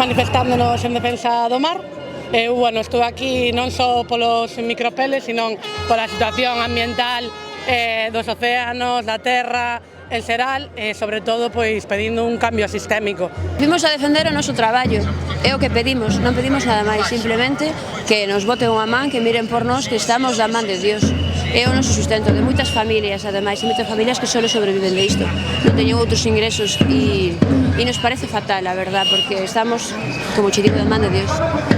manifestándonos en defensa do mar. Bueno, estou aquí non só polos micropeles, sino pola situación ambiental dos océanos, da terra, en xeral, e sobre todo pois pedindo un cambio sistémico. Vimos a defender o noso traballo, é o que pedimos, non pedimos nada máis, simplemente que nos boten unha man, que miren por nós, que estamos da man de Dios. É o noso sustento de moitas familias, ademais, e moitas familias que só sobreviven de isto, non teñen outros ingresos e nos parece fatal, a verdad, porque estamos, como che digo, da man de Dios.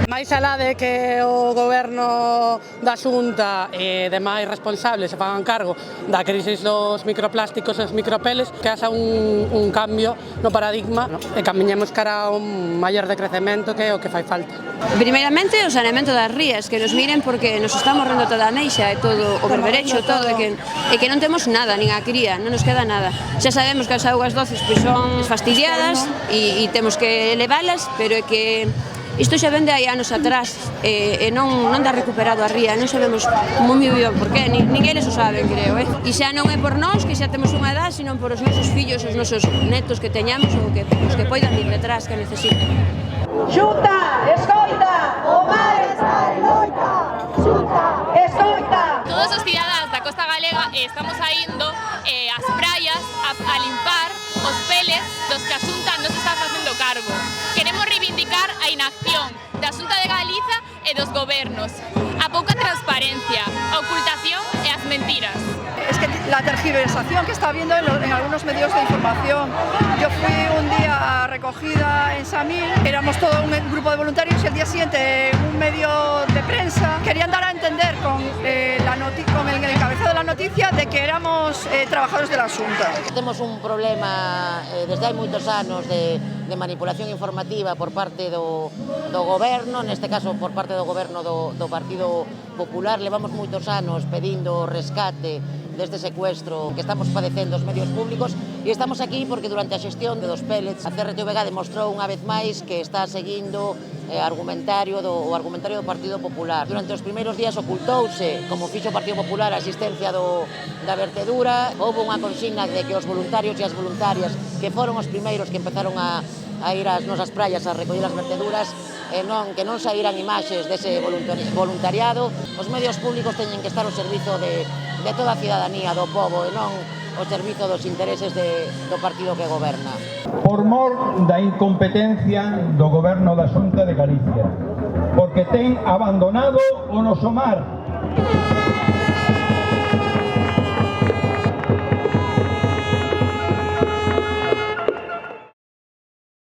Máis alá de que o goberno da Xunta e demais responsables se fagan cargo da crisis dos microplásticos e os micropeles, que haxa un cambio no paradigma e camiñemos cara a un maior decrecemento, que é o que fai falta. Primeiramente, o saneamento das rías, que nos miren porque nos está morrendo toda a meixa e todo o berberecho, todo, e que non temos nada, nin a cría, non nos queda nada. Xa sabemos que as augas doces pois son fastidiadas e temos que elevalas, pero é que isto xa vende hai anos atrás e non dá recuperado a ría, non sabemos moi ben por qué, nin eles o saben, creo. E xa non é por nós, que xa temos unha edad, sino por os nosos fillos, os nosos netos que teñamos ou os que poidan ir detrás, que necesiten. Xunta, escoita, o mar está en loita. Xunta, escoita. Todos os cidadáns da costa galega estamos saindo ás praias a limpar os peles dos que a Xunta non se está facendo cargo. Queremos reivindicar a inacción da Xunta de Galiza e dos gobernos, a pouca transparencia, a ocultación e as mentiras. Es que la tergiversación que está habiendo en algunos medios de información. Yo fui un día a recogida en Samil, éramos todo un grupo de voluntarios y el día siguiente un medio de prensa querían dar a entender con el encabezado de la noticia de que éramos trabajadores de la Xunta. Temos un problema desde hai moitos anos de manipulación informativa por parte do goberno, neste caso por parte do goberno do Partido Popular. Levamos moitos anos pedindo rescate deste secuestro que estamos padecendo os medios públicos e estamos aquí porque durante a xestión dos pellets a CRTVG demostrou unha vez máis que está seguindo o argumentario do Partido Popular. Durante os primeiros días ocultouse, como fixo o Partido Popular, a existencia da vertedura. Houve unha consigna de que os voluntarios e as voluntarias, que foron os primeiros que empezaron a ir ás nosas praias a recoller as verteduras, que non saíran imaxes dese voluntariado. Os medios públicos teñen que estar ao servizo de toda a cidadanía, do pobo, e non ao servizo dos intereses do partido que goberna. Por mor da incompetencia do goberno da Xunta de Galicia, porque ten abandonado o noso mar.